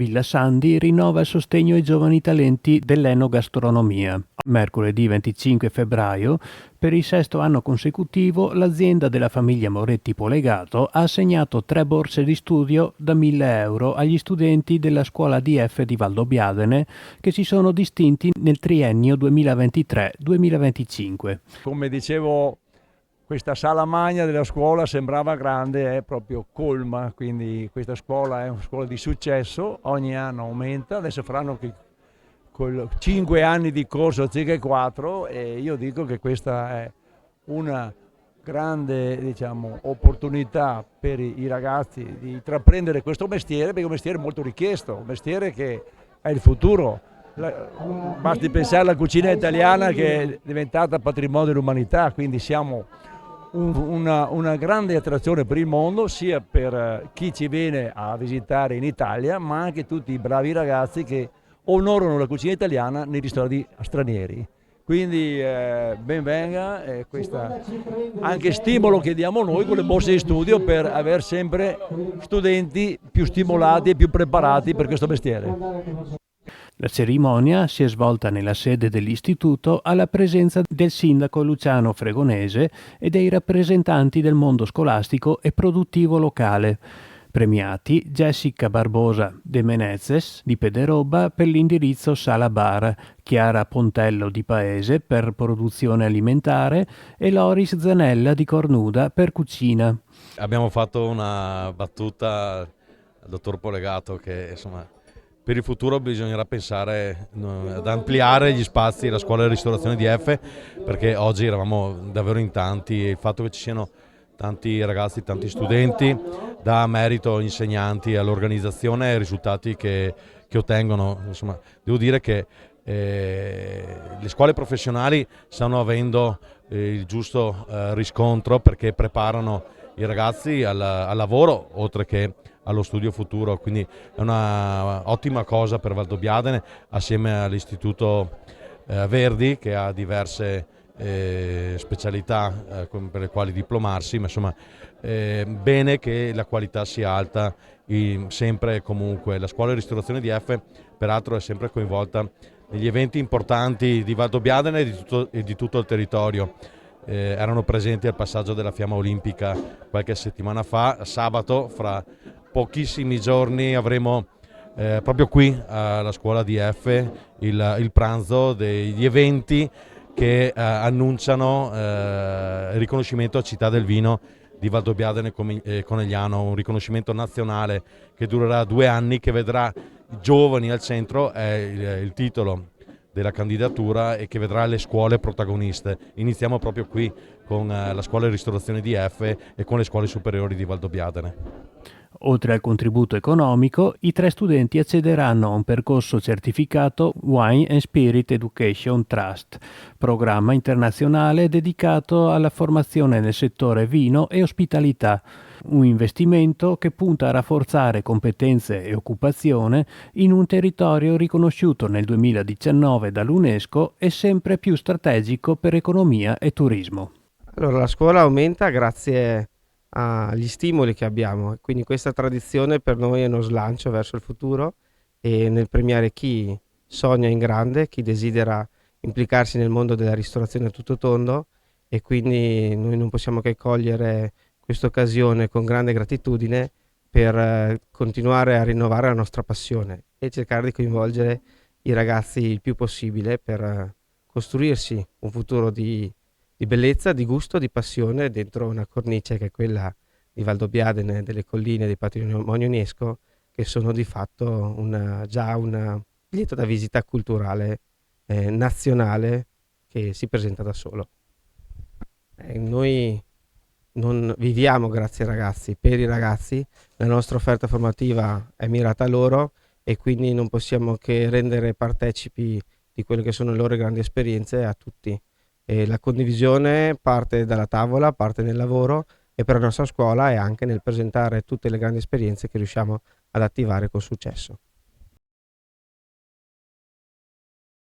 Villa Sandi rinnova il sostegno ai giovani talenti dell'enogastronomia. Mercoledì 25 febbraio, per il sesto anno consecutivo, l'azienda della famiglia Moretti Polegato ha assegnato 3 borse di studio da 1.000 euro agli studenti della scuola DF di Valdobbiadene che si sono distinti nel triennio 2023-2025. Come dicevo, questa sala magna della scuola sembrava grande, è proprio colma, quindi questa scuola è una scuola di successo, ogni anno aumenta, adesso faranno 5 anni di corso anziché 4 e io dico che questa è una grande opportunità per i ragazzi di intraprendere questo mestiere, perché è un mestiere molto richiesto, un mestiere che è il futuro. Basti pensare alla cucina italiana che è diventata patrimonio dell'umanità, quindi siamo una grande attrazione per il mondo, sia per chi ci viene a visitare in Italia, ma anche tutti i bravi ragazzi che onorano la cucina italiana nei ristoranti stranieri. Quindi ben venga, questo anche stimolo che diamo noi con le borse di studio per avere sempre studenti più stimolati e più preparati per questo mestiere. La cerimonia si è svolta nella sede dell'istituto alla presenza del sindaco Luciano Fregonese e dei rappresentanti del mondo scolastico e produttivo locale. Premiati Jessica Barbosa de Menezes di Pederobba per l'indirizzo Sala Bar, Chiara Pontello di Paese per produzione alimentare e Loris Zanella di Cornuda per cucina. Abbiamo fatto una battuta al dottor Polegato che insomma per il futuro bisognerà pensare ad ampliare gli spazi della scuola di ristorazione DF, perché oggi eravamo davvero in tanti e il fatto che ci siano tanti ragazzi, tanti studenti dà merito agli insegnanti, all'organizzazione e ai risultati che ottengono. Insomma, devo dire che le scuole professionali stanno avendo il giusto riscontro, perché preparano i ragazzi al lavoro oltre che allo studio futuro, quindi è una ottima cosa per Valdobbiadene, assieme all'Istituto Verdi che ha diverse specialità per le quali diplomarsi, ma insomma bene che la qualità sia alta sempre e comunque. La scuola di ristorazione DF peraltro è sempre coinvolta negli eventi importanti di Valdobbiadene e di tutto il territorio. Erano presenti al passaggio della Fiamma Olimpica qualche settimana fa. Sabato, fra pochissimi giorni, avremo proprio qui alla scuola DF il pranzo degli eventi che annunciano il riconoscimento a Città del Vino di Valdobbiadene e Conegliano, un riconoscimento nazionale che durerà 2 anni, che vedrà i giovani al centro, è il titolo della candidatura, e che vedrà le scuole protagoniste. Iniziamo proprio qui con la scuola di ristorazione DF e con le scuole superiori di Valdobbiadene. Oltre al contributo economico, i 3 studenti accederanno a un percorso certificato Wine and Spirit Education Trust, programma internazionale dedicato alla formazione nel settore vino e ospitalità, un investimento che punta a rafforzare competenze e occupazione in un territorio riconosciuto nel 2019 dall'UNESCO e sempre più strategico per economia e turismo. Allora, la scuola aumenta grazie agli stimoli che abbiamo, quindi questa tradizione per noi è uno slancio verso il futuro e nel premiare chi sogna in grande, chi desidera implicarsi nel mondo della ristorazione a tutto tondo, e quindi noi non possiamo che cogliere questa occasione con grande gratitudine per continuare a rinnovare la nostra passione e cercare di coinvolgere i ragazzi il più possibile per costruirsi un futuro di bellezza, di gusto, di passione dentro una cornice che è quella di Valdobbiadene, delle colline del patrimonio UNESCO, che sono di fatto già un biglietto da visita culturale nazionale che si presenta da solo. Noi non viviamo grazie ai ragazzi, per i ragazzi, la nostra offerta formativa è mirata a loro e quindi non possiamo che rendere partecipi di quelle che sono le loro grandi esperienze a tutti. E la condivisione parte dalla tavola, parte nel lavoro, e per la nostra scuola è anche nel presentare tutte le grandi esperienze che riusciamo ad attivare con successo.